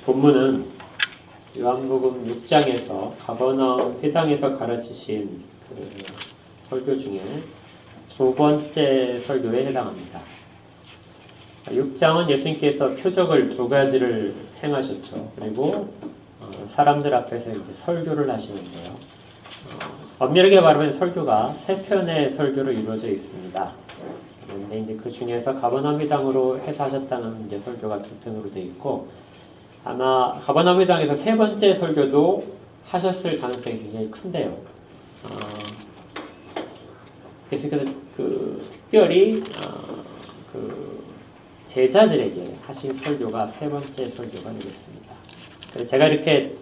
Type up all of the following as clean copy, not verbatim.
본문은 요한복음 6장에서 가버나움 회당에서 가르치신 그 설교 중에 두 번째 설교에 해당합니다. 6장은 예수님께서 표적을 두 가지를 행하셨죠. 그리고 사람들 앞에서 이제 설교를 하시는데요. 엄밀하게 말하면 설교가 세 편의 설교로 이루어져 있습니다. 그런데 이제 그 중에서 가버나움 회당으로 해서 하셨다는 이제 설교가 두 편으로 되어 있고, 아마 가버나움 회당에서 세 번째 설교도 하셨을 가능성이 굉장히 큰데요. 예수님께서 특별히 제자들에게 하신 설교가 세 번째 설교가 되겠습니다. 그래서 제가 이렇게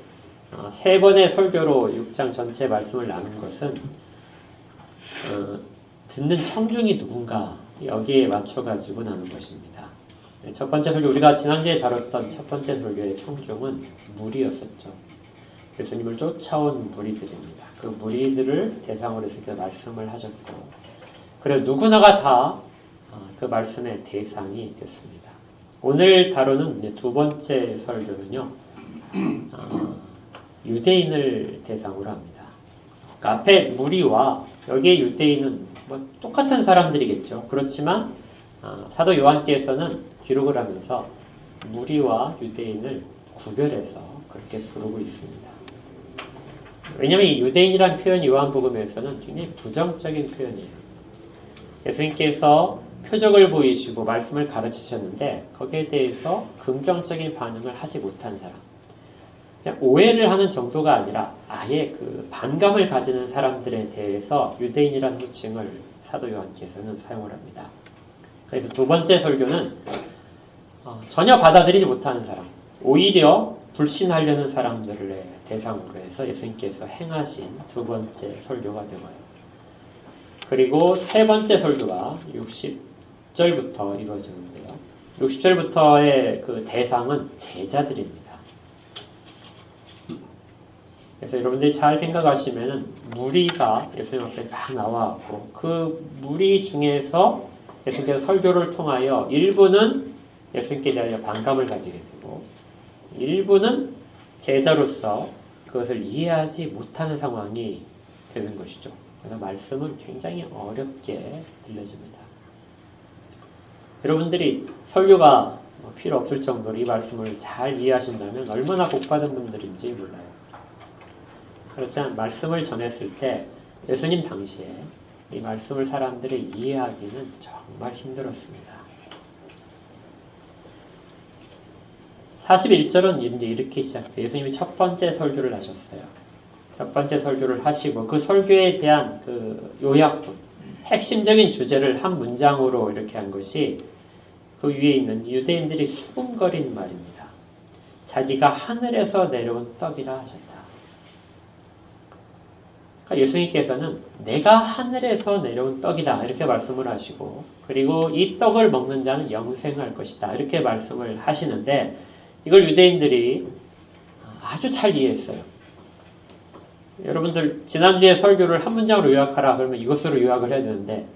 세 번의 설교로 6장 전체 말씀을 나눈 것은 듣는 청중이 누군가 여기에 맞춰가지고 나눈 것입니다. 첫 번째 설교, 우리가 지난주에 다뤘던 첫 번째 설교의 청중은 무리였었죠. 예수님을 쫓아온 무리들입니다. 그 무리들을 대상으로 해서 말씀을 하셨고, 그래서 누구나가 다 그 말씀의 대상이 됐습니다. 오늘 다루는 두 번째 설교는요, 유대인을 대상으로 합니다. 그러니까 앞에 무리와 여기에 유대인은 뭐 똑같은 사람들이겠죠. 그렇지만 사도 요한께서는 기록을 하면서 무리와 유대인을 구별해서 그렇게 부르고 있습니다. 왜냐하면 이 유대인이라는 표현이 요한복음에서는 굉장히 부정적인 표현이에요. 예수님께서 표적을 보이시고 말씀을 가르치셨는데 거기에 대해서 긍정적인 반응을 하지 못한 사람, 그냥 오해를 하는 정도가 아니라 아예 그 반감을 가지는 사람들에 대해서 유대인이라는 호칭을 사도 요한께서는 사용을 합니다. 그래서 두 번째 설교는 전혀 받아들이지 못하는 사람, 오히려 불신하려는 사람들을 대상으로 해서 예수님께서 행하신 두 번째 설교가 되고요. 그리고 세 번째 설교가 60절부터 이루어지는데요. 60절부터의 그 대상은 제자들입니다. 그래서 여러분들이 잘 생각하시면은 무리가 예수님 앞에 막 나와갖고 그 무리 중에서 예수님께서 설교를 통하여 일부는 예수님께 대하여 반감을 가지게 되고 일부는 제자로서 그것을 이해하지 못하는 상황이 되는 것이죠. 그래서 말씀은 굉장히 어렵게 들려집니다. 여러분들이 설교가 필요 없을 정도로 이 말씀을 잘 이해하신다면 얼마나 복받은 분들인지 몰라요. 그렇지만 말씀을 전했을 때 예수님 당시에 이 말씀을 사람들이 이해하기는 정말 힘들었습니다. 41절은 이제 이렇게 시작돼요. 예수님이 첫 번째 설교를 하셨어요. 첫 번째 설교를 하시고 그 설교에 대한 그 요약본, 핵심적인 주제를 한 문장으로 이렇게 한 것이 그 위에 있는 유대인들이 수군거린 말입니다. 자기가 하늘에서 내려온 떡이라 하셨다. 그러니까 예수님께서는 내가 하늘에서 내려온 떡이다 이렇게 말씀을 하시고, 그리고 이 떡을 먹는 자는 영생할 것이다 이렇게 말씀을 하시는데, 이걸 유대인들이 아주 잘 이해했어요. 여러분들 지난주에 설교를 한 문장으로 요약하라 그러면 이것으로 요약을 해야 되는데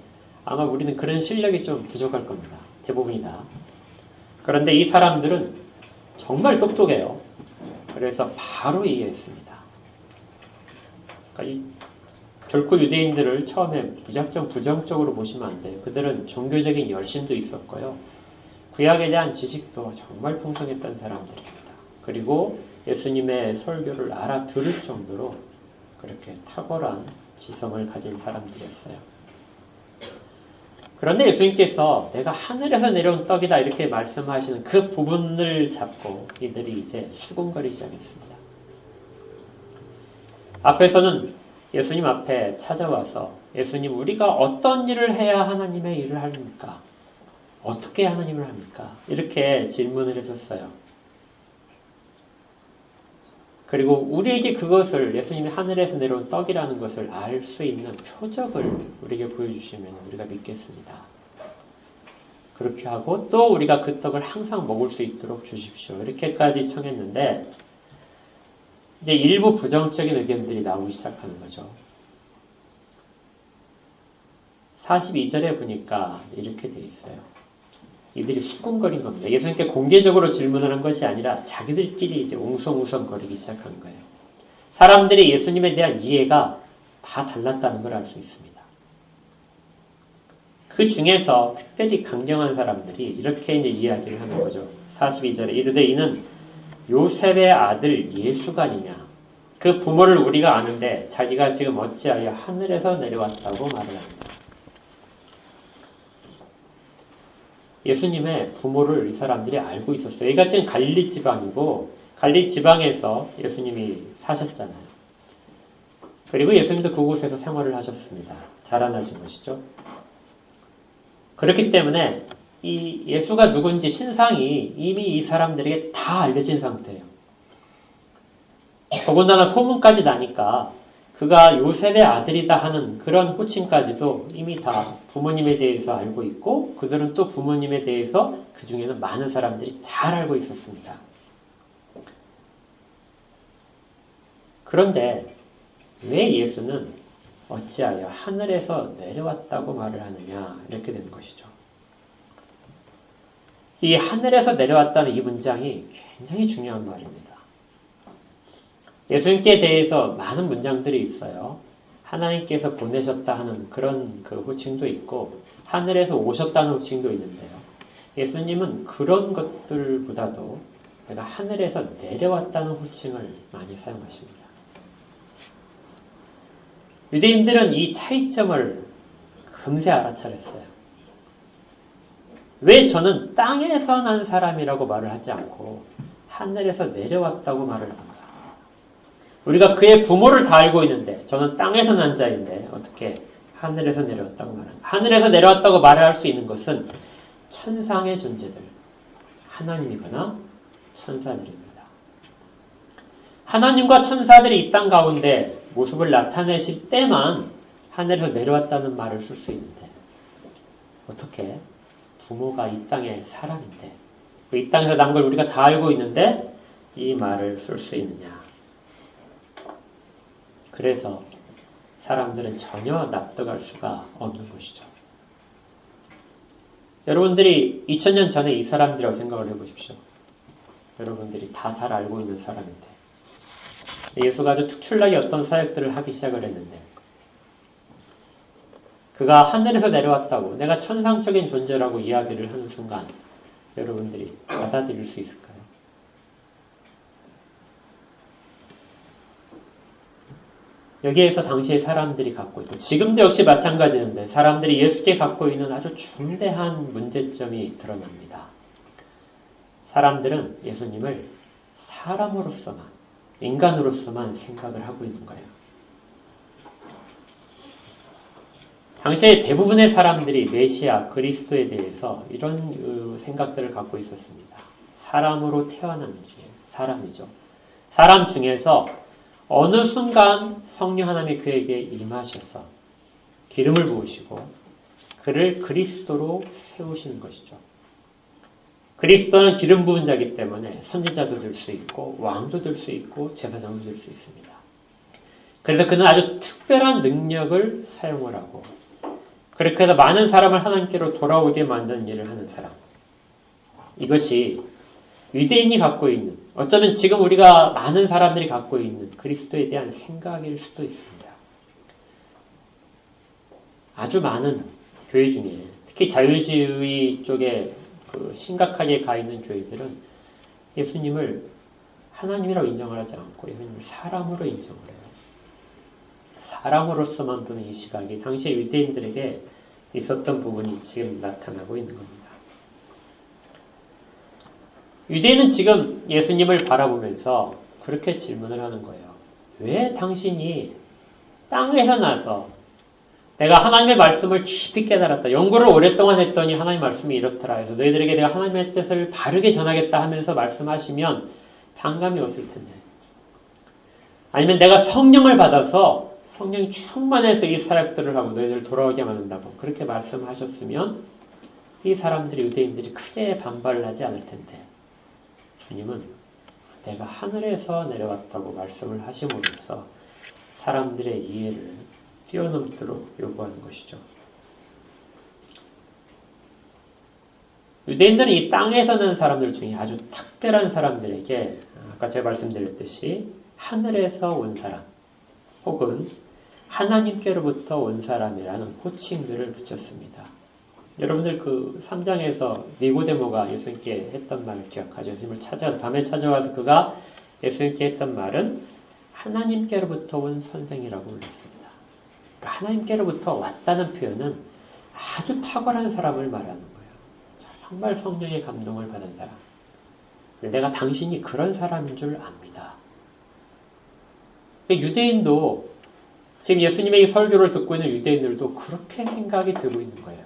아마 우리는 그런 실력이 좀 부족할 겁니다. 대부분이 다. 그런데 이 사람들은 정말 똑똑해요. 그래서 바로 이해했습니다. 그러니까 결코 유대인들을 처음에 무작정 부정적으로 보시면 안 돼요. 그들은 종교적인 열심도 있었고요. 구약에 대한 지식도 정말 풍성했던 사람들입니다. 그리고 예수님의 설교를 알아들을 정도로 그렇게 탁월한 지성을 가진 사람들이었어요. 그런데 예수님께서 내가 하늘에서 내려온 떡이다 이렇게 말씀하시는 그 부분을 잡고 이들이 이제 수군거리기 시작했습니다. 앞에서는 예수님 앞에 찾아와서 예수님, 우리가 어떤 일을 해야 하나님의 일을 합니까? 어떻게 하나님을 합니까? 이렇게 질문을 했었어요. 그리고 우리에게 그것을, 예수님이 하늘에서 내려온 떡이라는 것을 알 수 있는 표적을 우리에게 보여주시면 우리가 믿겠습니다. 그렇게 하고 또 우리가 그 떡을 항상 먹을 수 있도록 주십시오. 이렇게까지 청했는데 이제 일부 부정적인 의견들이 나오기 시작하는 거죠. 42절에 보니까 이렇게 돼 있어요. 이들이 수군거린 겁니다. 예수님께 공개적으로 질문을 한 것이 아니라 자기들끼리 이제 웅성웅성거리기 시작한 거예요. 사람들이 예수님에 대한 이해가 다 달랐다는 걸 알 수 있습니다. 그 중에서 특별히 강경한 사람들이 이렇게 이제 이야기를 하는 거죠. 42절에 이르되 이는 요셉의 아들 예수가 아니냐. 그 부모를 우리가 아는데 자기가 지금 어찌하여 하늘에서 내려왔다고 말을 합니다. 예수님의 부모를 이 사람들이 알고 있었어요. 여기가 지금 갈릴리 지방이고 갈릴리 지방에서 예수님이 사셨잖아요. 그리고 예수님도 그곳에서 생활을 하셨습니다. 자라나신 것이죠. 그렇기 때문에 이 예수가 누군지 신상이 이미 이 사람들에게 다 알려진 상태예요. 더군다나 소문까지 나니까 그가 요셉의 아들이다 하는 그런 호칭까지도 이미 다 부모님에 대해서 알고 있고 그들은 또 부모님에 대해서 그 중에는 많은 사람들이 잘 알고 있었습니다. 그런데 왜 예수는 어찌하여 하늘에서 내려왔다고 말을 하느냐 이렇게 되는 것이죠. 이 하늘에서 내려왔다는 이 문장이 굉장히 중요한 말입니다. 예수님께 대해서 많은 문장들이 있어요. 하나님께서 보내셨다 하는 그런 그 호칭도 있고 하늘에서 오셨다는 호칭도 있는데요. 예수님은 그런 것들보다도 내가 하늘에서 내려왔다는 호칭을 많이 사용하십니다. 유대인들은 이 차이점을 금세 알아차렸어요. 왜 저는 땅에서 난 사람이라고 말을 하지 않고 하늘에서 내려왔다고 말을 합니까? 우리가 그의 부모를 다 알고 있는데 저는 땅에서 난 자인데 어떻게 하늘에서 내려왔다고 말합니까? 하늘에서 내려왔다고 말할 수 있는 것은 천상의 존재들, 하나님이거나 천사들입니다. 하나님과 천사들이 이 땅 가운데 모습을 나타내실 때만 하늘에서 내려왔다는 말을 쓸 수 있는데 어떻게 부모가 이 땅의 사람인데 이 땅에서 난 걸 우리가 다 알고 있는데 이 말을 쓸 수 있느냐. 그래서 사람들은 전혀 납득할 수가 없는 것이죠. 여러분들이 2000년 전에 이 사람들이라고 생각을 해보십시오. 여러분들이 다 잘 알고 있는 사람인데 예수가 아주 특출나게 어떤 사역들을 하기 시작을 했는데 그가 하늘에서 내려왔다고 내가 천상적인 존재라고 이야기를 하는 순간 여러분들이 받아들일 수 있을까요? 여기에서 당시의 사람들이 갖고 있고 지금도 역시 마찬가지인데 사람들이 예수께 갖고 있는 아주 중대한 문제점이 드러납니다. 사람들은 예수님을 사람으로서만 인간으로서만 생각을 하고 있는 거예요. 당시에 대부분의 사람들이 메시아 그리스도에 대해서 이런 생각들을 갖고 있었습니다. 사람으로 태어난 사람이죠. 사람 중에서 어느 순간 성령 하나님이 그에게 임하셔서 기름을 부으시고 그를 그리스도로 세우시는 것이죠. 그리스도는 기름 부은 자이기 때문에 선지자도 될 수 있고 왕도 될 수 있고 제사장도 될 수 있습니다. 그래서 그는 아주 특별한 능력을 사용을 하고 그렇게 해서 많은 사람을 하나님께로 돌아오게 만드는 일을 하는 사람. 이것이 유대인이 갖고 있는 어쩌면 지금 우리가 많은 사람들이 갖고 있는 그리스도에 대한 생각일 수도 있습니다. 아주 많은 교회 중에 특히 자유주의 쪽에 심각하게 가 있는 교회들은 예수님을 하나님이라고 인정을 하지 않고 예수님을 사람으로 인정을 해요. 사람으로서만 보는 이 시각이 당시의 유대인들에게 있었던 부분이 지금 나타나고 있는 겁니다. 유대인은 지금 예수님을 바라보면서 그렇게 질문을 하는 거예요. 왜 당신이 땅에서 나서 내가 하나님의 말씀을 깊이 깨달았다. 연구를 오랫동안 했더니 하나님의 말씀이 이렇더라 해서 너희들에게 내가 하나님의 뜻을 바르게 전하겠다 하면서 말씀하시면 반감이 없을 텐데. 아니면 내가 성령을 받아서 성령이 충만해서 이 사역들을 하고 너희들을 돌아오게 만든다고 그렇게 말씀하셨으면 이 사람들이 유대인들이 크게 반발을 하지 않을 텐데 주님은 내가 하늘에서 내려왔다고 말씀을 하심으로써 사람들의 이해를 뛰어넘도록 요구하는 것이죠. 유대인들은 이 땅에서 난 사람들 중에 아주 특별한 사람들에게 아까 제가 말씀드렸듯이 하늘에서 온 사람 혹은 하나님께로부터 온 사람이라는 호칭들을 붙였습니다. 여러분들 그 3장에서 니고데모가 예수님께 했던 말을 기억하죠. 예수님을 밤에 찾아와서 그가 예수님께 했던 말은 하나님께로부터 온 선생이라고 불렀습니다. 그러니까 하나님께로부터 왔다는 표현은 아주 탁월한 사람을 말하는 거예요. 정말 성령의 감동을 받은 사람. 내가 당신이 그런 사람인 줄 압니다. 유대인도 지금 예수님의 이 설교를 듣고 있는 유대인들도 그렇게 생각이 들고 있는 거예요.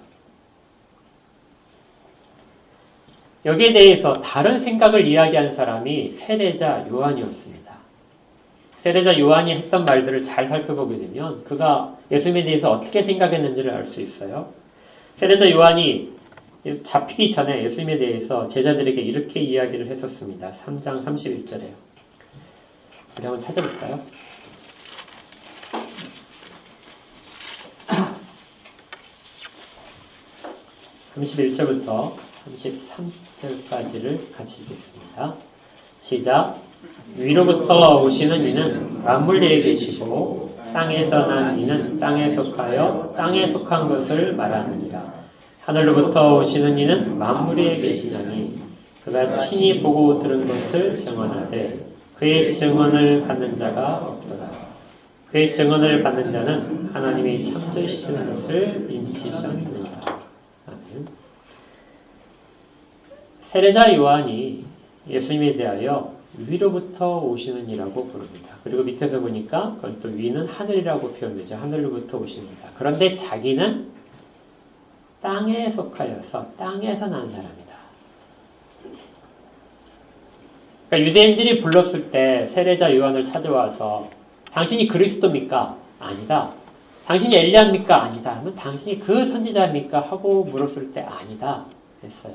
여기에 대해서 다른 생각을 이야기한 사람이 세례자 요한이었습니다. 세례자 요한이 했던 말들을 잘 살펴보게 되면 그가 예수님에 대해서 어떻게 생각했는지를 알 수 있어요. 세례자 요한이 잡히기 전에 예수님에 대해서 제자들에게 이렇게 이야기를 했었습니다. 3장 31절에요. 우리 한번 찾아볼까요? 31절부터 33절까지를 같이 읽겠습니다. 시작. 위로부터 오시는 이는 만물에 계시고 땅에서 난 이는 땅에 속하여 땅에 속한 것을 말하느니라. 하늘로부터 오시는 이는 만물에 계시나니 그가 친히 보고 들은 것을 증언하되 그의 증언을 받는 자가 없도다. 그의 증언을 받는 자는 하나님이 창조시는 것을 인치셨느니라. 아멘. 세례자 요한이 예수님에 대하여 위로부터 오시는 이라고 부릅니다. 그리고 밑에서 보니까 그건 또 위는 하늘이라고 표현되죠. 하늘로부터 오십니다. 그런데 자기는 땅에 속하여서 땅에서 난 사람이다. 그러니까 유대인들이 불렀을 때 세례자 요한을 찾아와서 당신이 그리스도입니까? 아니다. 당신이 엘리야입니까? 아니다. 하면 당신이 그 선지자입니까? 하고 물었을 때 아니다 했어요.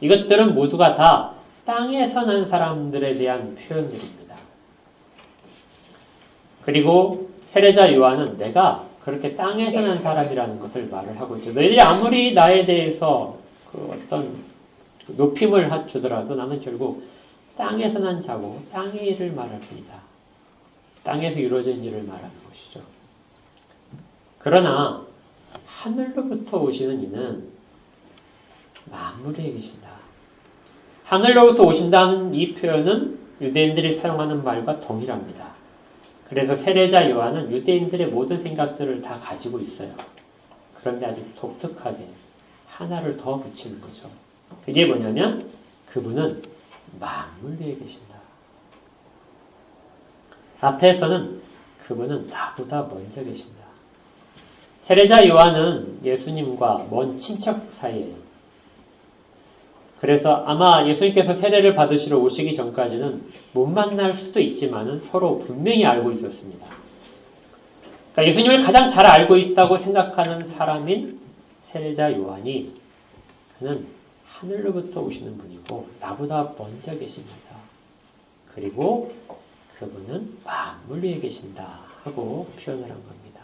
이것들은 모두가 다 땅에서 난 사람들에 대한 표현들입니다. 그리고 세례자 요한은 내가 그렇게 땅에서 난 사람이라는 것을 말을 하고 있죠. 너희들이 아무리 나에 대해서 그 어떤 높임을 주더라도 나는 결국 땅에서 난 자고 땅의 일을 말할 뿐이다. 땅에서 이루어진 일을 말하는 것이죠. 그러나 하늘로부터 오시는 이는 만물에 계신다. 하늘로부터 오신다는 이 표현은 유대인들이 사용하는 말과 동일합니다. 그래서 세례자 요한은 유대인들의 모든 생각들을 다 가지고 있어요. 그런데 아주 독특하게 하나를 더 붙이는 거죠. 그게 뭐냐면 그분은 만물 위에 계신다. 앞에서는 그분은 나보다 먼저 계신다. 세례자 요한은 예수님과 먼 친척 사이에요. 그래서 아마 예수님께서 세례를 받으시러 오시기 전까지는 못 만날 수도 있지만 서로 분명히 알고 있었습니다. 그러니까 예수님을 가장 잘 알고 있다고 생각하는 사람인 세례자 요한이 그는 하늘로부터 오시는 분이고 나보다 먼저 계십니다. 그리고 그분은 만물 위에 계신다 하고 표현을 한 겁니다.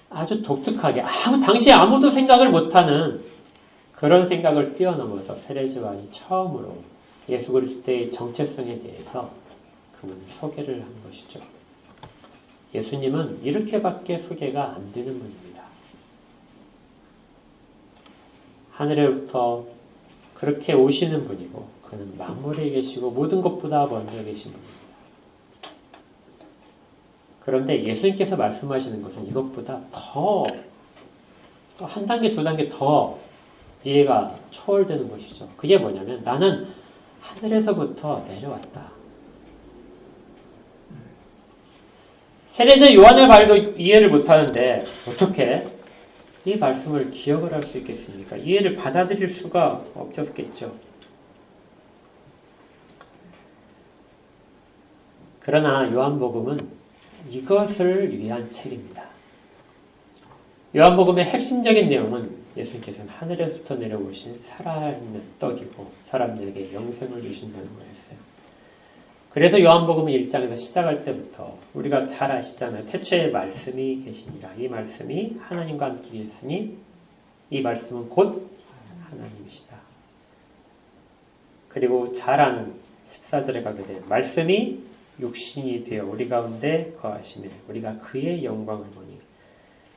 아주 독특하게 당시에 아무도 생각을 못하는 그런 생각을 뛰어넘어서 세례자 요한이 처음으로 예수 그리스도의 정체성에 대해서 그분을 소개를 한 것이죠. 예수님은 이렇게밖에 소개가 안 되는 분입니다. 하늘에부터 그렇게 오시는 분이고 그는 만물에 계시고 모든 것보다 먼저 계신 분입니다. 그런데 예수님께서 말씀하시는 것은 이것보다 더 한 단계 두 단계 더 이해가 초월되는 것이죠. 그게 뭐냐면 나는 하늘에서부터 내려왔다. 세례자 요한의 말도 이해를 못하는데 어떻게 이 말씀을 기억을 할 수 있겠습니까? 이해를 받아들일 수가 없었겠죠. 그러나 요한복음은 이것을 위한 책입니다. 요한복음의 핵심적인 내용은 예수님께서는 하늘에서부터 내려오신 살아있는 떡이고 사람들에게 영생을 주신다는 거였어요. 그래서 요한복음 1장에서 시작할 때부터 우리가 잘 아시잖아요. 태초에 말씀이 계시니라. 이 말씀이 하나님과 함께 계셨으니 이 말씀은 곧 하나님이시다. 그리고 잘 아는 14절에 가게 돼 말씀이 육신이 되어 우리 가운데 거하시며 우리가 그의 영광을 보니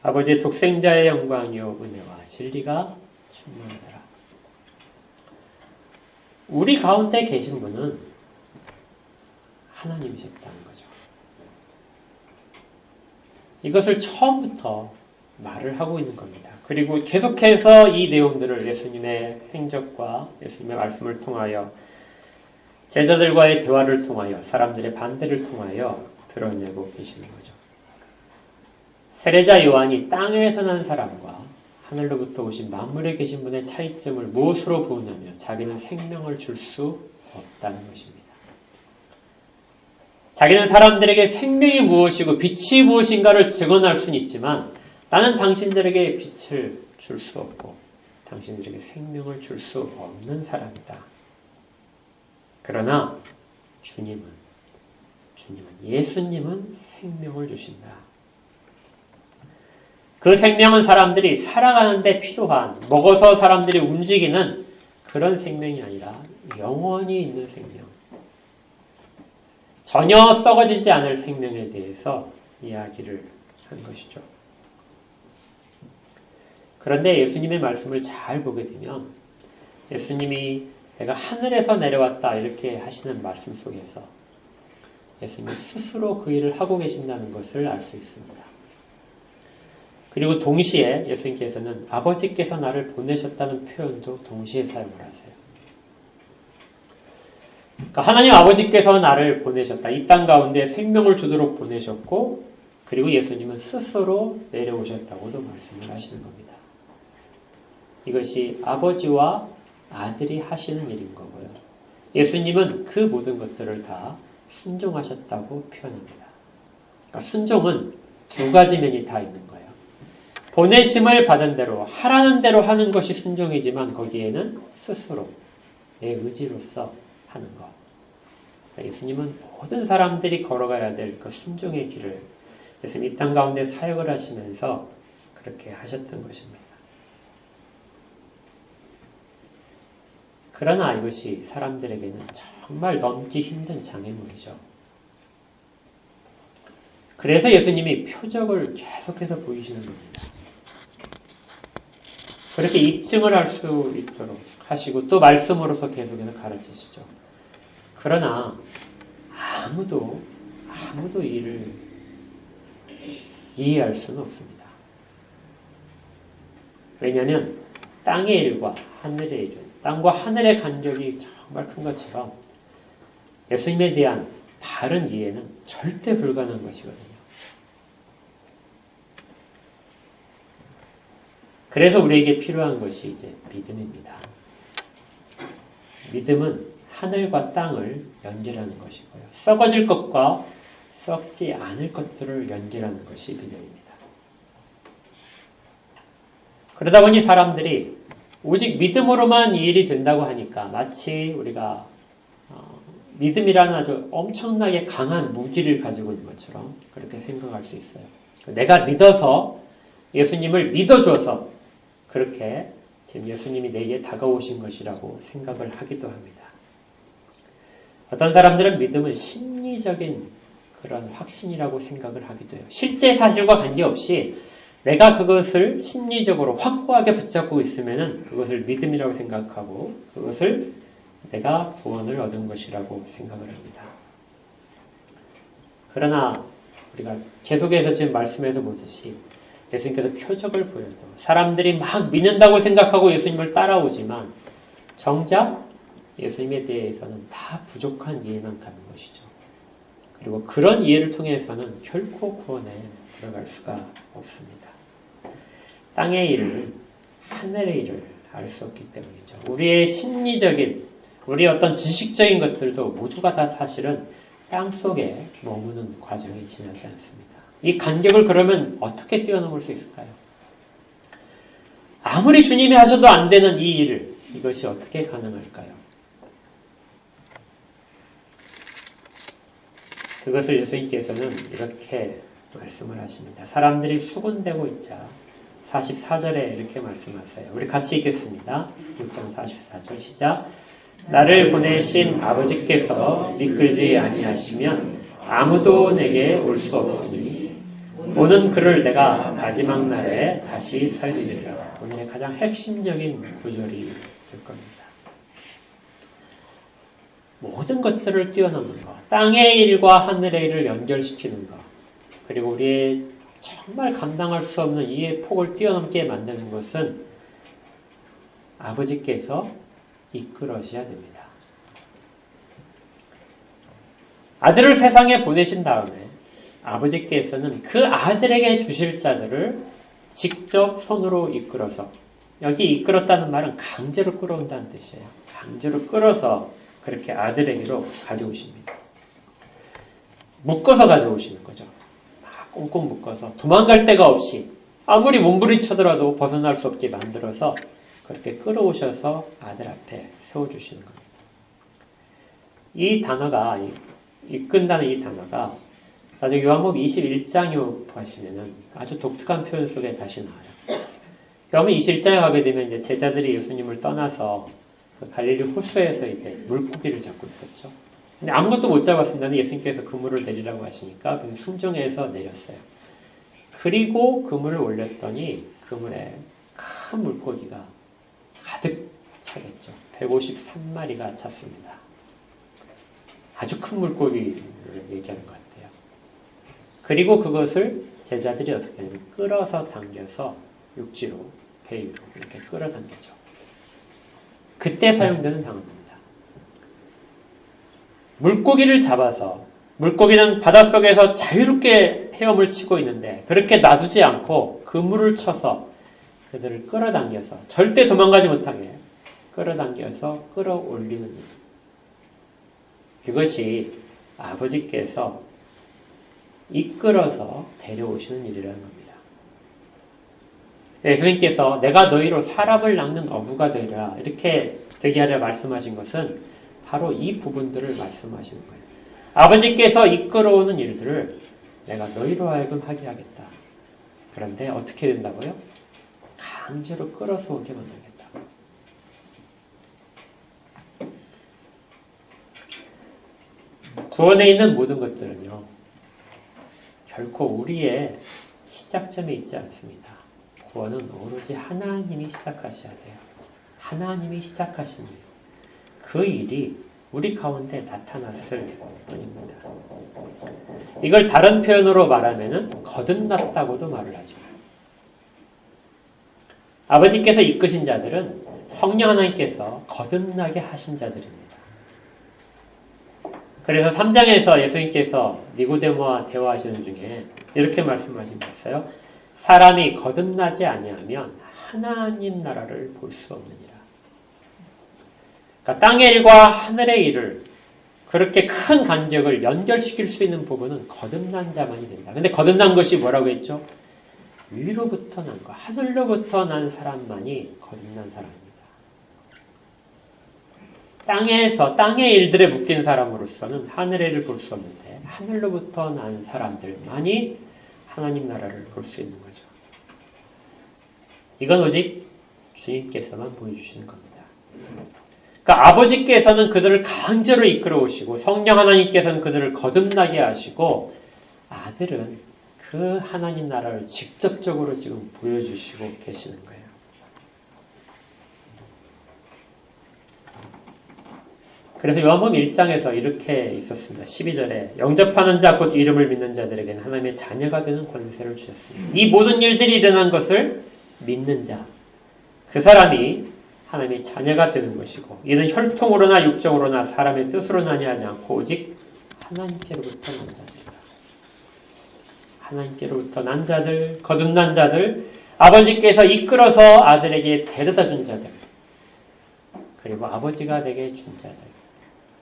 아버지의 독생자의 영광이요 은혜와 진리가 충만하더라. 우리 가운데 계신 분은 하나님이셨다는 거죠. 이것을 처음부터 말을 하고 있는 겁니다. 그리고 계속해서 이 내용들을 예수님의 행적과 예수님의 말씀을 통하여 제자들과의 대화를 통하여 사람들의 반대를 통하여 드러내고 계시는 거죠. 세례자 요한이 땅에서 난 사람과 하늘로부터 오신 만물에 계신 분의 차이점을 무엇으로 부으냐며 자기는 생명을 줄 수 없다는 것입니다. 자기는 사람들에게 생명이 무엇이고 빛이 무엇인가를 증언할 수는 있지만 나는 당신들에게 빛을 줄 수 없고 당신들에게 생명을 줄 수 없는 사람이다. 그러나 예수님은 생명을 주신다. 그 생명은 사람들이 살아가는 데 필요한, 먹어서 사람들이 움직이는 그런 생명이 아니라 영원히 있는 생명. 전혀 썩어지지 않을 생명에 대해서 이야기를 한 것이죠. 그런데 예수님의 말씀을 잘 보게 되면 예수님이 내가 하늘에서 내려왔다 이렇게 하시는 말씀 속에서 예수님이 스스로 그 일을 하고 계신다는 것을 알 수 있습니다. 그리고 동시에 예수님께서는 아버지께서 나를 보내셨다는 표현도 동시에 사용을 하세요. 그러니까 하나님 아버지께서 나를 보내셨다. 이 땅 가운데 생명을 주도록 보내셨고 그리고 예수님은 스스로 내려오셨다고도 말씀을 하시는 겁니다. 이것이 아버지와 아들이 하시는 일인 거고요. 예수님은 그 모든 것들을 다 순종하셨다고 표현합니다. 그러니까 순종은 두 가지 면이 다 있는 거예요. 보내심을 받은 대로 하라는 대로 하는 것이 순종이지만 거기에는 스스로 내 의지로서 하는 것. 그러니까 예수님은 모든 사람들이 걸어가야 될 그 순종의 길을 예수님 이 땅 가운데 사역을 하시면서 그렇게 하셨던 것입니다. 그러나 이것이 사람들에게는 정말 넘기 힘든 장애물이죠. 그래서 예수님이 표적을 계속해서 보이시는 겁니다. 그렇게 입증을 할 수 있도록 하시고 또 말씀으로서 계속해서 가르치시죠. 그러나 아무도 이를 이해할 수는 없습니다. 왜냐하면 땅의 일과 하늘의 일은 땅과 하늘의 간격이 정말 큰 것처럼 예수님에 대한 바른 이해는 절대 불가능한 것이거든요. 그래서 우리에게 필요한 것이 이제 믿음입니다. 믿음은 하늘과 땅을 연결하는 것이고요. 썩어질 것과 썩지 않을 것들을 연결하는 것이 믿음입니다. 그러다 보니 사람들이 오직 믿음으로만 이 일이 된다고 하니까 마치 우리가 믿음이라는 아주 엄청나게 강한 무기를 가지고 있는 것처럼 그렇게 생각할 수 있어요. 내가 믿어서 예수님을 믿어줘서 그렇게 지금 예수님이 내게 다가오신 것이라고 생각을 하기도 합니다. 어떤 사람들은 믿음은 심리적인 그런 확신이라고 생각을 하기도 해요. 실제 사실과 관계없이 내가 그것을 심리적으로 확고하게 붙잡고 있으면 그것을 믿음이라고 생각하고 그것을 내가 구원을 얻은 것이라고 생각을 합니다. 그러나 우리가 계속해서 지금 말씀에서 보듯이 예수님께서 표적을 보여도 사람들이 막 믿는다고 생각하고 예수님을 따라오지만 정작 예수님에 대해서는 다 부족한 이해만 가는 것이죠. 그리고 그런 이해를 통해서는 결코 구원에 들어갈 수가 없습니다. 땅의 일을, 하늘의 일을 알 수 없기 때문이죠. 우리의 심리적인, 우리의 어떤 지식적인 것들도 모두가 다 사실은 땅 속에 머무는 과정이 지나지 않습니다. 이 간격을 그러면 어떻게 뛰어넘을 수 있을까요? 아무리 주님이 하셔도 안 되는 이 일을, 이것이 어떻게 가능할까요? 그것을 예수님께서는 이렇게 말씀을 하십니다. 사람들이 수군대고 있자 44절에 이렇게 말씀하세요. 우리 같이 읽겠습니다. 6장 44절 시작. 나를 보내신 아버지께서 이끌지 아니하시면 아무도 내게 올 수 없으니 오는 그를 내가 마지막 날에 다시 살리리라. 오늘의 가장 핵심적인 구절이 될 겁니다. 모든 것들을 뛰어넘는 것, 땅의 일과 하늘의 일을 연결시키는 것, 그리고 우리의 정말 감당할 수 없는 이의 폭을 뛰어넘게 만드는 것은 아버지께서 이끌어셔야 됩니다. 아들을 세상에 보내신 다음에 아버지께서는 그 아들에게 주실 자들을 직접 손으로 이끌어서, 여기 이끌었다는 말은 강제로 끌어온다는 뜻이에요. 강제로 끌어서 그렇게 아들에게로 가져오십니다. 묶어서 가져오시는 거죠. 막 꽁꽁 묶어서 도망갈 데가 없이 아무리 몸부림쳐더라도 벗어날 수 없게 만들어서 그렇게 끌어오셔서 아들 앞에 세워주시는 겁니다. 이 단어가, 이끈다는 이 단어가 나중에 요한복음 21장에 보시면은 아주 독특한 표현 속에 다시 나와요. 요한복음 21장에 가게 되면 이제 제자들이 예수님을 떠나서 그 갈릴리 호수에서 이제 물고기를 잡고 있었죠. 근데 아무것도 못 잡았습니다. 예수님께서 그물을 내리라고 하시니까 그 순종해서 내렸어요. 그리고 그물을 올렸더니 그물에 큰 물고기가 가득 차겠죠. 153마리가 찼습니다. 아주 큰 물고기를 얘기하는 것 같아요. 그리고 그것을 제자들이 어떻게 하냐면 끌어서 당겨서 육지로, 배 위로 이렇게 끌어당기죠. 그때 사용되는 단어입니다. 물고기를 잡아서, 물고기는 바닷속에서 자유롭게 헤엄을 치고 있는데 그렇게 놔두지 않고 그물을 쳐서 그들을 끌어당겨서 절대 도망가지 못하게 끌어당겨서 끌어올리는 일. 그것이 아버지께서 이끌어서 데려오시는 일이라는 겁니다. 예수님께서 내가 너희로 사람을 낚는 어부가 되리라 이렇게 되게 하려 말씀하신 것은 바로 이 부분들을 말씀하시는 거예요. 아버지께서 이끌어오는 일들을 내가 너희로 하여금 하게 하겠다. 그런데 어떻게 된다고요? 강제로 끌어서 오게 만들겠다. 구원에 있는 모든 것들은요, 결코 우리의 시작점에 있지 않습니다. 구원은 오로지 하나님이 시작하셔야 돼요. 하나님이 시작하신 일. 그 일이 우리 가운데 나타났을 뿐입니다. 이걸 다른 표현으로 말하면은 거듭났다고도 말을 하죠. 아버지께서 이끄신 자들은 성령 하나님께서 거듭나게 하신 자들입니다. 그래서 3장에서 예수님께서 니고데모와 대화하시는 중에 이렇게 말씀하신 게 있어요. 사람이 거듭나지 아니하면 하나님 나라를 볼 수 없느니라. 그러니까 땅의 일과 하늘의 일을 그렇게 큰 간격을 연결시킬 수 있는 부분은 거듭난 자만이 된다. 근데 거듭난 것이 뭐라고 했죠? 위로부터 난 것, 하늘로부터 난 사람만이 거듭난 사람입니다. 땅에서 땅의 일들에 묶인 사람으로서는 하늘의 일을 볼 수 없는데 하늘로부터 난 사람들만이 하나님 나라를 볼 수 있는 거죠. 이건 오직 주님께서만 보여주시는 겁니다. 그러니까 아버지께서는 그들을 강제로 이끌어 오시고 성령 하나님께서는 그들을 거듭나게 하시고 아들은 그 하나님 나라를 직접적으로 지금 보여주시고 계시는 거예요. 그래서 요한복음 1장에서 이렇게 있었습니다. 12절에 영접하는 자 곧 이름을 믿는 자들에게는 하나님의 자녀가 되는 권세를 주셨습니다. 이 모든 일들이 일어난 것을 믿는 자, 그 사람이 하나님의 자녀가 되는 것이고 이는 혈통으로나 육정으로나 사람의 뜻으로 나지 않고 오직 하나님께로부터 난 자들이다. 하나님께로부터 난 자들, 거듭난 자들, 아버지께서 이끌어서 아들에게 데려다 준 자들, 그리고 아버지가 내게 준 자들,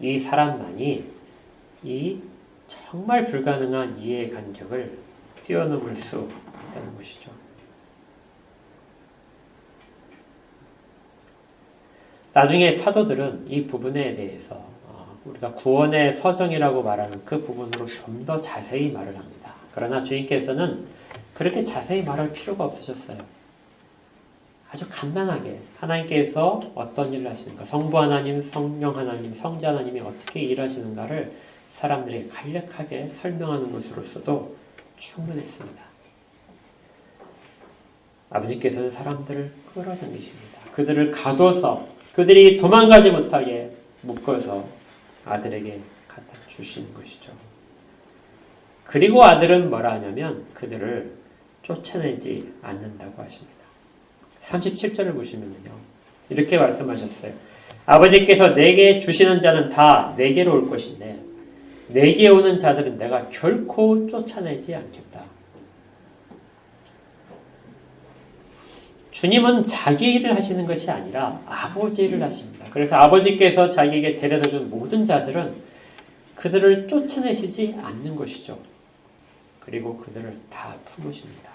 이 사람만이 이 정말 불가능한 이해의 간격을 뛰어넘을 수 있다는 것이죠. 나중에 사도들은 이 부분에 대해서 우리가 구원의 서정이라고 말하는 그 부분으로 좀 더 자세히 말을 합니다. 그러나 주님께서는 그렇게 자세히 말할 필요가 없으셨어요. 아주 간단하게 하나님께서 어떤 일을 하시는가, 성부 하나님, 성령 하나님, 성자 하나님이 어떻게 일하시는가를 사람들에게 간략하게 설명하는 것으로서도 충분했습니다. 아버지께서는 사람들을 끌어당기십니다. 그들을 가둬서 그들이 도망가지 못하게 묶어서 아들에게 갖다 주시는 것이죠. 그리고 아들은 뭐라 하냐면 그들을 쫓아내지 않는다고 하십니다. 37절을 보시면요. 이렇게 말씀하셨어요. 아버지께서 내게 주시는 자는 다 내게로 올 것인데 내게 오는 자들은 내가 결코 쫓아내지 않겠다. 주님은 자기 일을 하시는 것이 아니라 아버지 일을 하십니다. 그래서 아버지께서 자기에게 데려다 준 모든 자들은 그들을 쫓아내시지 않는 것이죠. 그리고 그들을 다 품으십니다.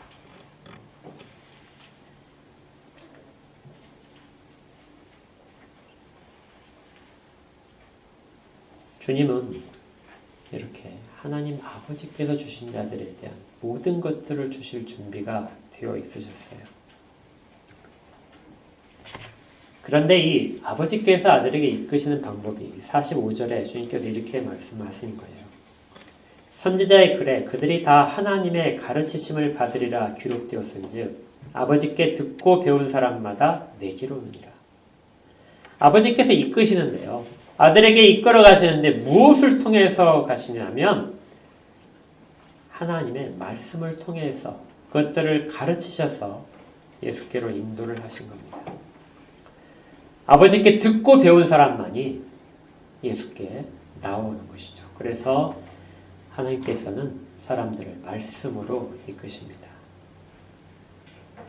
주님은 이렇게 하나님 아버지께서 주신 자들에 대한 모든 것들을 주실 준비가 되어 있으셨어요. 그런데 이 아버지께서 아들에게 이끄시는 방법이 45절에 주님께서 이렇게 말씀하시는 거예요. 선지자의 글에 그들이 다 하나님의 가르치심을 받으리라 기록되었은즉 아버지께 듣고 배운 사람마다 내게로 오느니라. 아버지께서 이끄시는데요. 아들에게 이끌어 가시는데 무엇을 통해서 가시냐면 하나님의 말씀을 통해서 그것들을 가르치셔서 예수께로 인도를 하신 겁니다. 아버지께 듣고 배운 사람만이 예수께 나오는 것이죠. 그래서 하나님께서는 사람들을 말씀으로 이끄십니다.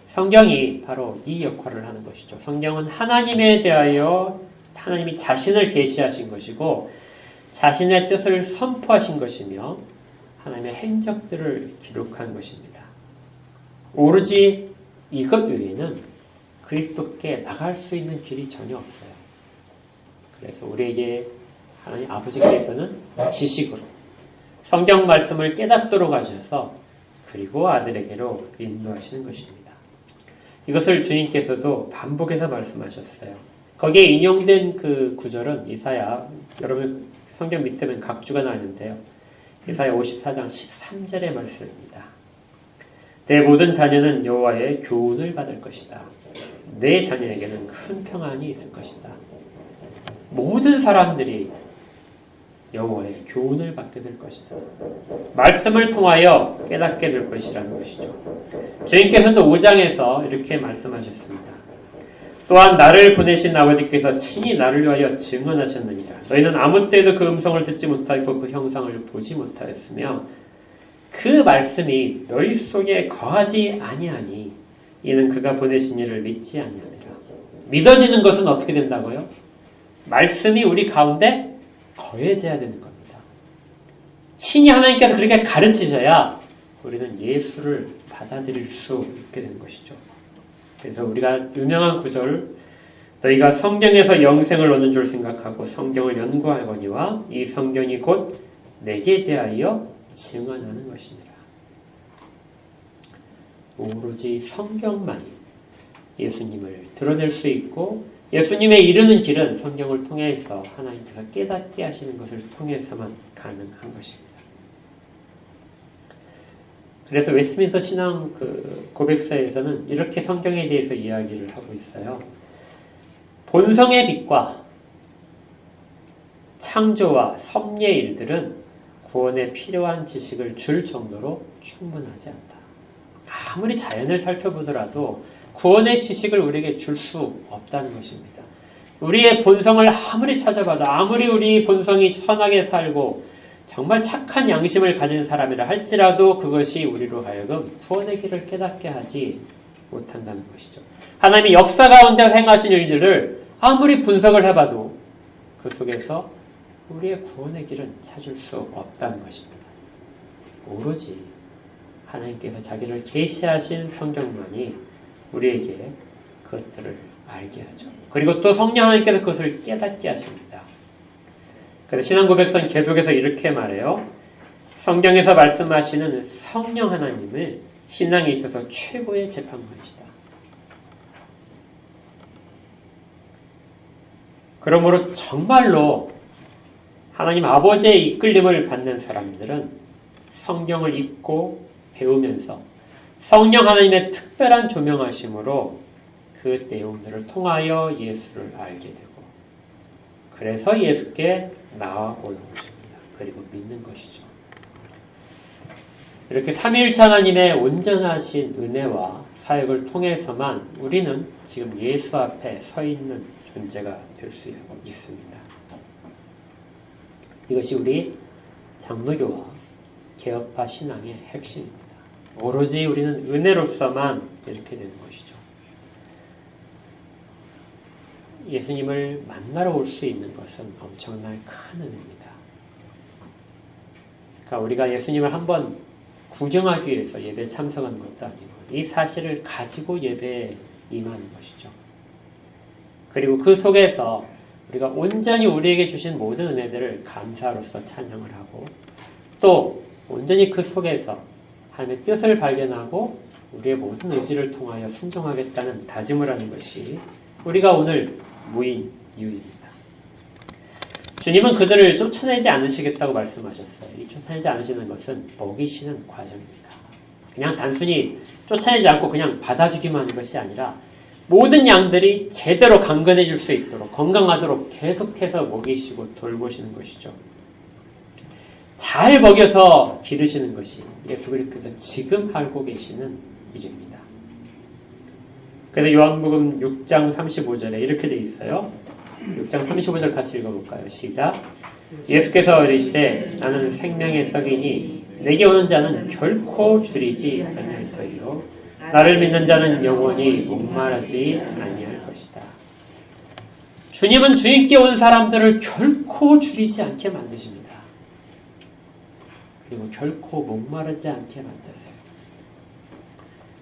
성경이 바로 이 역할을 하는 것이죠. 성경은 하나님에 대하여 하나님이 자신을 계시하신 것이고 자신의 뜻을 선포하신 것이며 하나님의 행적들을 기록한 것입니다. 오로지 이것 외에는 그리스도께 나갈 수 있는 길이 전혀 없어요. 그래서 우리에게 하나님 아버지께서는 지식으로 성경 말씀을 깨닫도록 하셔서 그리고 아들에게로 인도하시는 것입니다. 이것을 주님께서도 반복해서 말씀하셨어요. 거기에 인용된 그 구절은 이사야, 여러분 성경 밑에 보면 각주가 나와 있는데요. 이사야 54장 13절의 말씀입니다. 내 모든 자녀는 여호와의 교훈을 받을 것이다. 내 자녀에게는 큰 평안이 있을 것이다. 모든 사람들이 여호와의 교훈을 받게 될 것이다. 말씀을 통하여 깨닫게 될 것이라는 것이죠. 주님께서도 5장에서 이렇게 말씀하셨습니다. 또한 나를 보내신 아버지께서 친히 나를 위하여 증언하셨느니라. 너희는 아무 때도 그 음성을 듣지 못하였고 그 형상을 보지 못하였으며 그 말씀이 너희 속에 거하지 아니하니 이는 그가 보내신 이를 믿지 아니하니라. 믿어지는 것은 어떻게 된다고요? 말씀이 우리 가운데 거해져야 되는 겁니다. 친히 하나님께서 그렇게 가르치셔야 우리는 예수를 받아들일 수 있게 되는 것이죠. 그래서 우리가 유명한 구절, 너희가 성경에서 영생을 얻는 줄 생각하고 성경을 연구하거니와 이 성경이 곧 내게 대하여 증언하는 것이니라. 오로지 성경만이 예수님을 드러낼 수 있고 예수님의 이르는 길은 성경을 통해서 하나님께서 깨닫게 하시는 것을 통해서만 가능한 것입니다. 그래서 웨스트민스터 신앙 고백서에서는 이렇게 성경에 대해서 이야기를 하고 있어요. 본성의 빛과 창조와 섭리의 일들은 구원에 필요한 지식을 줄 정도로 충분하지 않다. 아무리 자연을 살펴보더라도 구원의 지식을 우리에게 줄 수 없다는 것입니다. 우리의 본성을 아무리 찾아봐도 아무리 우리 본성이 선하게 살고 정말 착한 양심을 가진 사람이라 할지라도 그것이 우리로 하여금 구원의 길을 깨닫게 하지 못한다는 것이죠. 하나님이 역사 가운데 행하신 일들을 아무리 분석을 해봐도 그 속에서 우리의 구원의 길은 찾을 수 없다는 것입니다. 오로지 하나님께서 자기를 계시하신 성경만이 우리에게 그것들을 알게 하죠. 그리고 또 성령 하나님께서 그것을 깨닫게 하십니다. 그래서 신앙고백서는 계속해서 이렇게 말해요. 성경에서 말씀하시는 성령 하나님은 신앙에 있어서 최고의 재판관이시다. 그러므로 정말로 하나님 아버지의 이끌림을 받는 사람들은 성경을 읽고 배우면서 성령 하나님의 특별한 조명하심으로 그 내용들을 통하여 예수를 알게 되고 그래서 예수께 나아오는 것입니다. 그리고 믿는 것이죠. 이렇게 삼위일체 하나님의 온전하신 은혜와 사역을 통해서만 우리는 지금 예수 앞에 서 있는 존재가 될 수 있습니다. 이것이 우리 장로교와 개혁파 신앙의 핵심입니다. 오로지 우리는 은혜로서만 이렇게 되는 것이죠. 예수님을 만나러 올 수 있는 것은 엄청난 큰 은혜입니다. 그러니까 우리가 예수님을 한번 구경하기 위해서 예배에 참석하는 것도 아니고 이 사실을 가지고 예배에 임하는 것이죠. 그리고 그 속에서 우리가 온전히 우리에게 주신 모든 은혜들을 감사로서 찬양을 하고 또 온전히 그 속에서 하나님의 뜻을 발견하고 우리의 모든 의지를 통하여 순종하겠다는 다짐을 하는 것이 우리가 오늘 모인 이유입니다. 주님은 그들을 쫓아내지 않으시겠다고 말씀하셨어요. 이 쫓아내지 않으시는 것은 먹이시는 과정입니다. 그냥 단순히 쫓아내지 않고 그냥 받아주기만 하는 것이 아니라 모든 양들이 제대로 강건해질 수 있도록 건강하도록 계속해서 먹이시고 돌보시는 것이죠. 잘 먹여서 기르시는 것이 예수 그리스도께서 지금 하고 계시는 일입니다. 그래서 요한복음 6장 35절에 이렇게 돼 있어요. 6장 35절 같이 읽어볼까요? 시작. 예수께서 이르시되 나는 생명의 떡이니 내게 오는 자는 결코 줄이지 아니할 터이요 나를 믿는 자는 영원히 목마르지 아니할 것이다. 주님은 주님께 온 사람들을 결코 줄이지 않게 만드십니다. 그리고 결코 목마르지 않게 만드세요.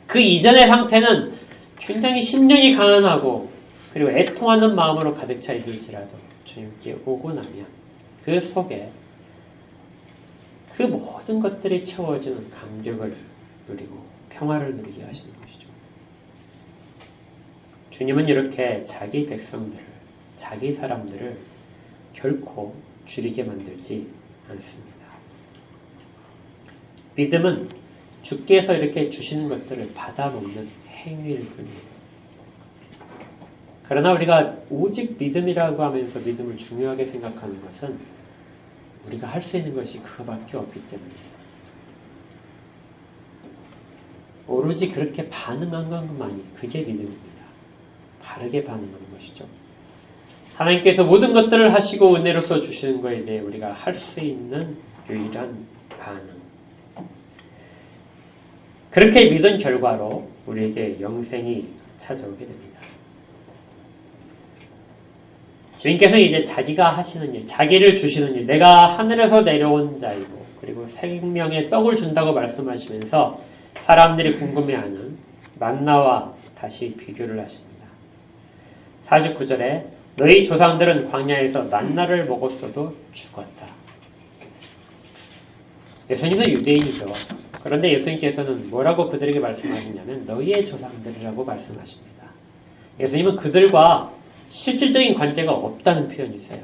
그 이전의 상태는 굉장히 심령이 가난하고 그리고 애통하는 마음으로 가득 차 있을지라도 주님께 오고 나면 그 속에 그 모든 것들이 채워지는 감격을 누리고 평화를 누리게 하시는 것이죠. 주님은 이렇게 자기 백성들을, 자기 사람들을 결코 줄이게 만들지 않습니다. 믿음은 주께서 이렇게 주시는 것들을 받아먹는 행위일 뿐이에요. 그러나 우리가 오직 믿음이라고 하면서 믿음을 중요하게 생각하는 것은 우리가 할 수 있는 것이 그거밖에 없기 때문이에요. 오로지 그렇게 반응한 것만이 그게 믿음입니다. 바르게 반응하는 것이죠. 하나님께서 모든 것들을 하시고 은혜로서 주시는 것에 대해 우리가 할 수 있는 유일한 반응. 그렇게 믿은 결과로 우리에게 영생이 찾아오게 됩니다. 주님께서 이제 자기가 하시는 일, 자기를 주시는 일, 내가 하늘에서 내려온 자이고 그리고 생명의 떡을 준다고 말씀하시면서 사람들이 궁금해하는 만나와 다시 비교를 하십니다. 49절에 너희 조상들은 광야에서 만나를 먹었어도 죽었다. 예수님은 유대인이죠. 그런데 예수님께서는 뭐라고 그들에게 말씀하시냐면 너희의 조상들이라고 말씀하십니다. 예수님은 그들과 실질적인 관계가 없다는 표현이세요.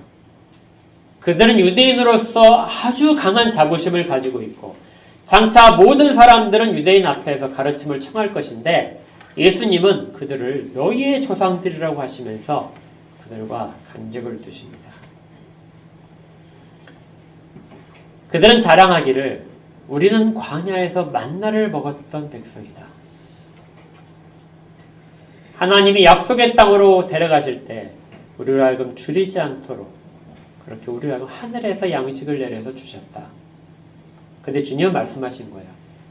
그들은 유대인으로서 아주 강한 자부심을 가지고 있고 장차 모든 사람들은 유대인 앞에서 가르침을 청할 것인데 예수님은 그들을 너희의 조상들이라고 하시면서 그들과 간격을 두십니다. 그들은 자랑하기를 우리는 광야에서 만나를 먹었던 백성이다. 하나님이 약속의 땅으로 데려가실 때 우리를 하여금 줄이지 않도록 그렇게 우리를 하여금 하늘에서 양식을 내려서 주셨다. 근데 주님은 말씀하신 거예요.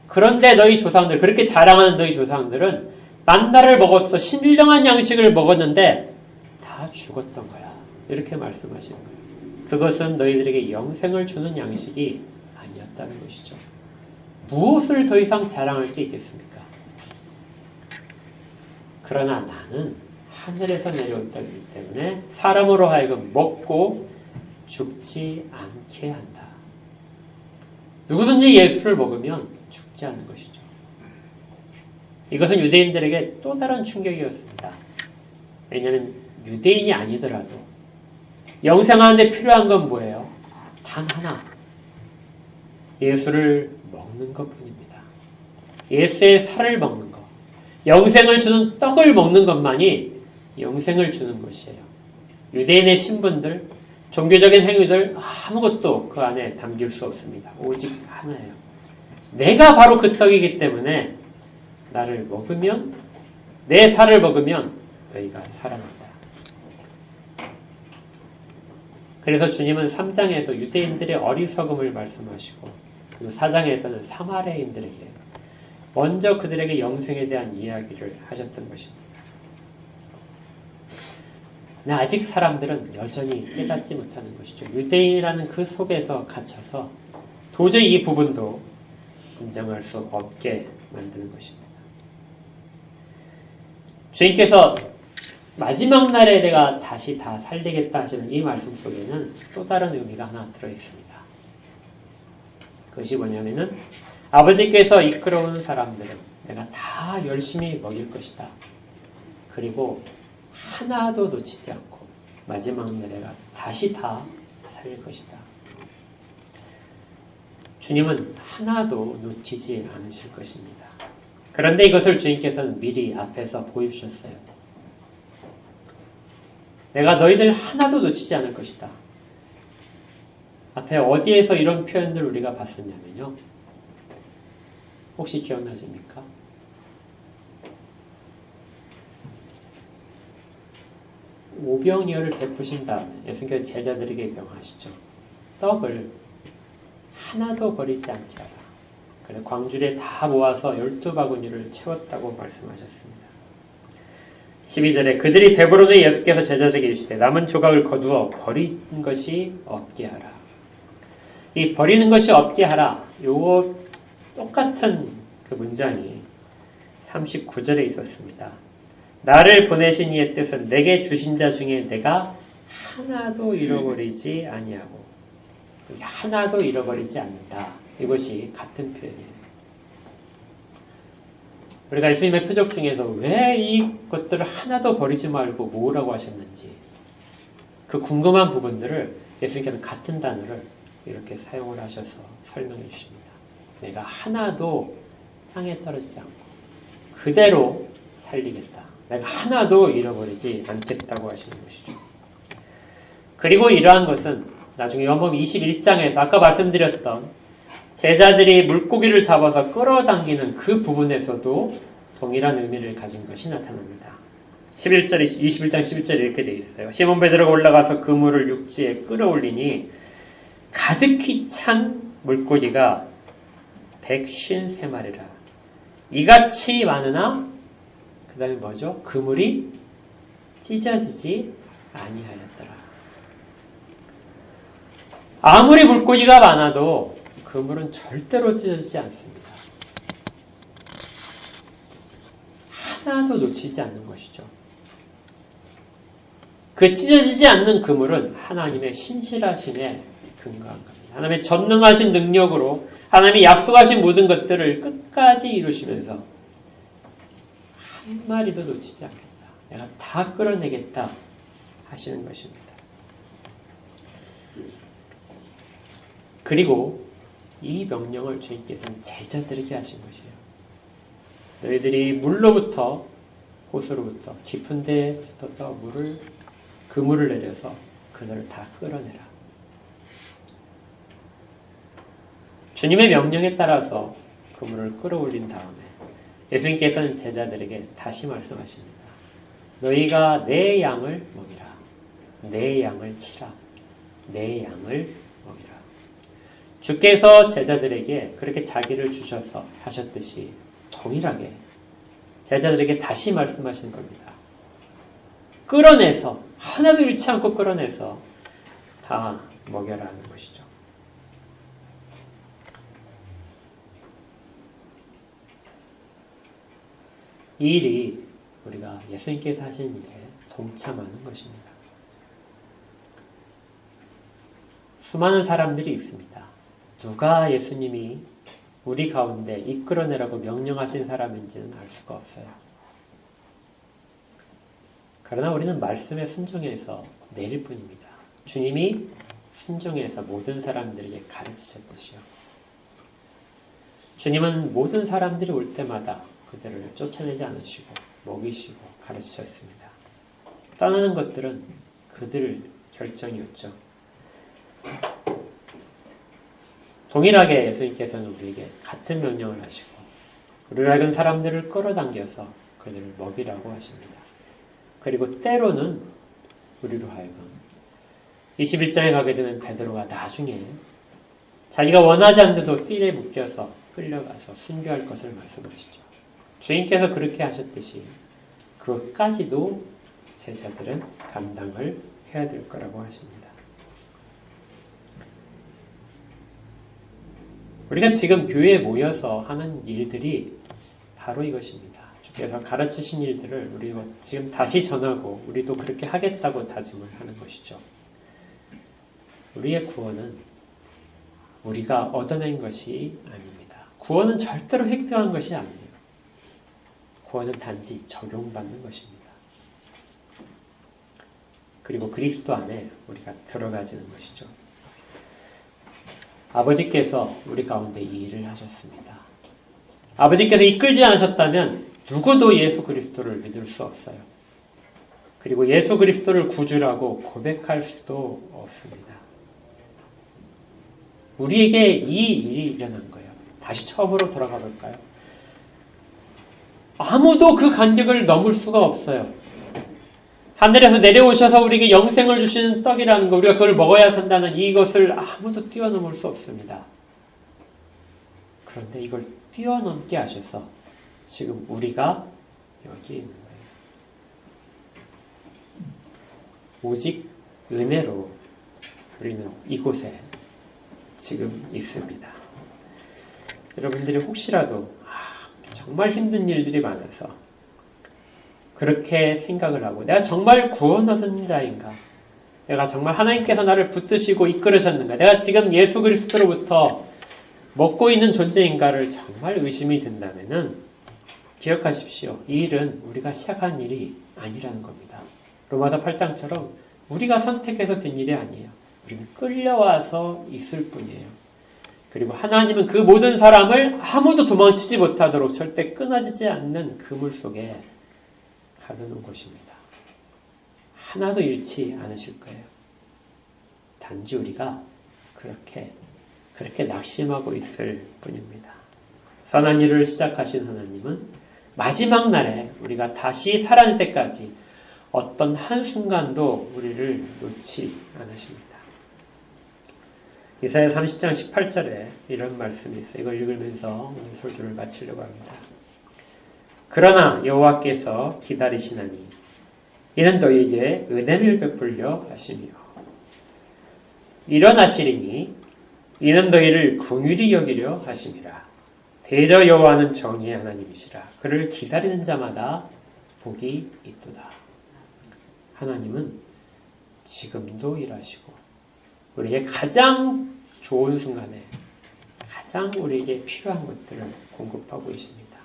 그런데 너희 조상들, 그렇게 자랑하는 너희 조상들은 만나를 먹었어. 신령한 양식을 먹었는데 다 죽었던 거야. 이렇게 말씀하신 거예요. 그것은 너희들에게 영생을 주는 양식이 아니었다는 것이죠. 무엇을 더 이상 자랑할 게 있겠습니까? 그러나 나는 하늘에서 내려온 떡이기 때문에 사람으로 하여금 먹고 죽지 않게 한다. 누구든지 예수를 먹으면 죽지 않는 것이죠. 이것은 유대인들에게 또 다른 충격이었습니다. 왜냐하면 유대인이 아니더라도 영생하는데 필요한 건 뭐예요? 단 하나. 예수를 먹는 것 뿐입니다. 예수의 살을 먹는 것. 영생을 주는 떡을 먹는 것만이 영생을 주는 것이에요. 유대인의 신분들, 종교적인 행위들 아무것도 그 안에 담길 수 없습니다. 오직 하나예요. 내가 바로 그 떡이기 때문에 나를 먹으면, 내 살을 먹으면 너희가 살아난다. 그래서 주님은 3장에서 유대인들의 어리석음을 말씀하시고, 그리고 4장에서는 사마리아인들에게 먼저 그들에게 영생에 대한 이야기를 하셨던 것입니다. 근데 아직 사람들은 여전히 깨닫지 못하는 것이죠. 유대인이라는 그 속에서 갇혀서 도저히 이 부분도 인정할 수 없게 만드는 것입니다. 주님께서 마지막 날에 내가 다시 다 살리겠다 하시는 이 말씀 속에는 또 다른 의미가 하나 들어있습니다. 그것이 뭐냐면은 아버지께서 이끌어온 사람들은 내가 다 열심히 먹일 것이다. 그리고 하나도 놓치지 않고 마지막 날에 내가 다시 다 살릴 것이다. 주님은 하나도 놓치지 않으실 것입니다. 그런데 이것을 주님께서는 미리 앞에서 보여주셨어요. 내가 너희들 하나도 놓치지 않을 것이다. 앞에 어디에서 이런 표현들 우리가 봤었냐면요. 혹시 기억나십니까? 오병이어를 베푸신 다음에 예수님께서 제자들에게 명하시죠. 떡을 하나도 버리지 않게 하라. 그래 광주리에 다 모아서 12바구니를 채웠다고 말씀하셨습니다. 12절에 그들이 배부르니 예수께서 제자들에게 이르시되 남은 조각을 거두어 버리는 것이 없게 하라. 이 버리는 것이 없게 하라. 요 똑같은 그 문장이 39절에 있었습니다. 나를 보내신 이의 뜻은 내게 주신 자 중에 내가 하나도 잃어버리지 아니하고 하나도 잃어버리지 않는다. 이것이 같은 표현이에요. 우리가 예수님의 표적 중에서 왜 이것들을 하나도 버리지 말고 모으라고 하셨는지 그 궁금한 부분들을 예수님께서 같은 단어를 이렇게 사용을 하셔서 설명해 주십니다. 내가 하나도 땅에 떨어지지 않고 그대로 살리겠다. 내가 하나도 잃어버리지 않겠다고 하시는 것이죠. 그리고 이러한 것은 나중에 요한복음 21장에서 아까 말씀드렸던 제자들이 물고기를 잡아서 끌어당기는 그 부분에서도 동일한 의미를 가진 것이 나타납니다. 21장 11절에 이렇게 되어 있어요. 시몬 베드로가 올라가서 그물을 육지에 끌어올리니 가득히 찬 물고기가 153마리라. 이같이 많으나 그 다음에 뭐죠? 그물이 찢어지지 아니하였더라. 아무리 물고기가 많아도 그물은 절대로 찢어지지 않습니다. 하나도 놓치지 않는 것이죠. 그 찢어지지 않는 그물은 하나님의 신실하심에 근거한 겁니다. 하나님의 전능하신 능력으로 하나님이 약속하신 모든 것들을 끝까지 이루시면서 한 마리도 놓치지 않겠다. 내가 다 끌어내겠다 하시는 것입니다. 그리고 이 명령을 주님께서는 제자들에게 하신 것이에요. 너희들이 물로부터 호수로부터 깊은 데부터 그물을 내려서 그들을 다 끌어내라. 주님의 명령에 따라서 그물을 끌어올린 다음에 예수님께서는 제자들에게 다시 말씀하십니다. 너희가 내 양을 먹이라. 내 양을 치라. 내 양을 먹이라. 주께서 제자들에게 그렇게 자기를 주셔서 하셨듯이 동일하게 제자들에게 다시 말씀하신 겁니다. 끌어내서 하나도 잃지 않고 끌어내서 다 먹여라 하는 것이죠. 이 일이 우리가 예수님께서 하신 일에 동참하는 것입니다. 수많은 사람들이 있습니다. 누가 예수님이 우리 가운데 이끌어내라고 명령하신 사람인지는 알 수가 없어요. 그러나 우리는 말씀에 순종해서 내릴 뿐입니다. 주님이 순종해서 모든 사람들에게 가르치셨듯이요. 주님은 모든 사람들이 올 때마다 그들을 쫓아내지 않으시고 먹이시고 가르치셨습니다. 떠나는 것들은 그들 결정이었죠. 동일하게 예수님께서는 우리에게 같은 명령을 하시고 우리를 알건 사람들을 끌어당겨서 그들을 먹이라고 하십니다. 그리고 때로는 우리로 하여금 21장에 가게 되면 베드로가 나중에 자기가 원하지 않는데도 띠에 묶여서 끌려가서 순교할 것을 말씀하시죠. 주인께서 그렇게 하셨듯이 그것까지도 제자들은 감당을 해야 될 거라고 하십니다. 우리가 지금 교회에 모여서 하는 일들이 바로 이것입니다. 주께서 가르치신 일들을 우리가 지금 다시 전하고 우리도 그렇게 하겠다고 다짐을 하는 것이죠. 우리의 구원은 우리가 얻어낸 것이 아닙니다. 구원은 절대로 획득한 것이 아니에요. 구원은 단지 적용받는 것입니다. 그리고 그리스도 안에 우리가 들어가지는 것이죠. 아버지께서 우리 가운데 이 일을 하셨습니다. 아버지께서 이끌지 않으셨다면 누구도 예수 그리스도를 믿을 수 없어요. 그리고 예수 그리스도를 구주라고 고백할 수도 없습니다. 우리에게 이 일이 일어난 거예요. 다시 처음으로 돌아가 볼까요? 아무도 그 간격을 넘을 수가 없어요. 하늘에서 내려오셔서 우리에게 영생을 주시는 떡이라는 거, 우리가 그걸 먹어야 산다는 이것을 아무도 뛰어넘을 수 없습니다. 그런데 이걸 뛰어넘게 하셔서 지금 우리가 여기 있는 거예요. 오직 은혜로 우리는 이곳에 지금 있습니다. 여러분들이 혹시라도 정말 힘든 일들이 많아서 그렇게 생각을 하고 내가 정말 구원 얻은 자인가? 내가 정말 하나님께서 나를 붙드시고 이끌으셨는가? 내가 지금 예수 그리스도로부터 먹고 있는 존재인가를 정말 의심이 된다면은 기억하십시오. 이 일은 우리가 시작한 일이 아니라는 겁니다. 로마서 8장처럼 우리가 선택해서 된 일이 아니에요. 우리는 끌려와서 있을 뿐이에요. 그리고 하나님은 그 모든 사람을 아무도 도망치지 못하도록 절대 끊어지지 않는 그물 속에 가둬놓은 것입니다. 하나도 잃지 않으실 거예요. 단지 우리가 그렇게 낙심하고 있을 뿐입니다. 선한 일을 시작하신 하나님은 마지막 날에 우리가 다시 살아날 때까지 어떤 한순간도 우리를 놓지 않으십니다. 이사야 30장 18절에 이런 말씀이 있어요. 이걸 읽으면서 오늘 설교를 마치려고 합니다. 그러나 여호와께서 기다리시나니 이는 너희에게 은혜를 베풀려 하시며 일어나시리니 이는 너희를 긍휼히 여기려 하심이라. 대저 여호와는 정의의 하나님이시라. 그를 기다리는 자마다 복이 있도다. 하나님은 지금도 일하시고 우리에게 가장 좋은 순간에 가장 우리에게 필요한 것들을 공급하고 계십니다.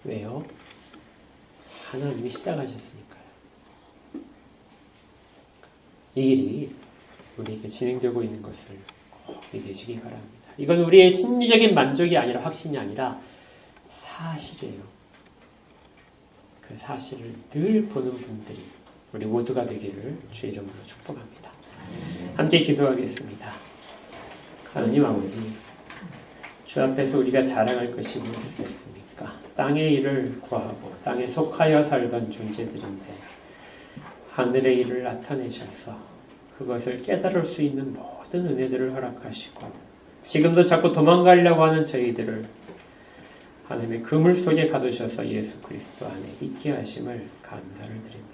왜요? 하나님이 시작하셨으니까요. 이 일이 우리에게 진행되고 있는 것을 꼭 믿으시기 바랍니다. 이건 우리의 심리적인 만족이 아니라 확신이 아니라 사실이에요. 그 사실을 늘 보는 분들이 우리 모두가 되기를 주의 이름으로 축복합니다. 함께 기도하겠습니다. 하나님 아버지, 주 앞에서 우리가 자랑할 것이 무엇이겠습니까? 땅의 일을 구하고 땅에 속하여 살던 존재들인데 하늘의 일을 나타내셔서 그것을 깨달을 수 있는 모든 은혜들을 허락하시고 지금도 자꾸 도망가려고 하는 저희들을 하나님의 그물 속에 가두셔서 예수 그리스도 안에 있게 하심을 감사를 드립니다.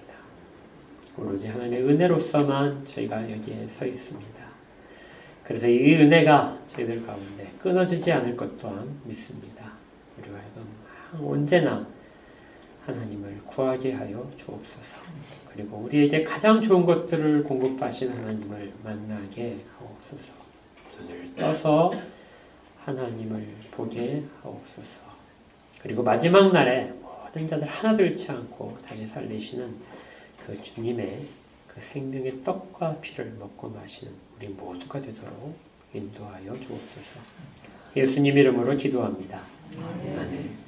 오로지 하나님의 은혜로서만 저희가 여기에 서 있습니다. 그래서 이 은혜가 저희들 가운데 끊어지지 않을 것 또한 믿습니다. 우리가 언제나 하나님을 구하게 하여 주옵소서. 그리고 우리에게 가장 좋은 것들을 공급하신 하나님을 만나게 하옵소서. 눈을 떠서 하나님을 보게 하옵소서. 그리고 마지막 날에 모든 자들 하나도 잃지 않고 다시 살리시는 그 주님의 그 그 생명의 떡과 피를 먹고 마시는 우리 모두가 되도록 인도하여 주옵소서. 예수님 이름으로 기도합니다. 아멘.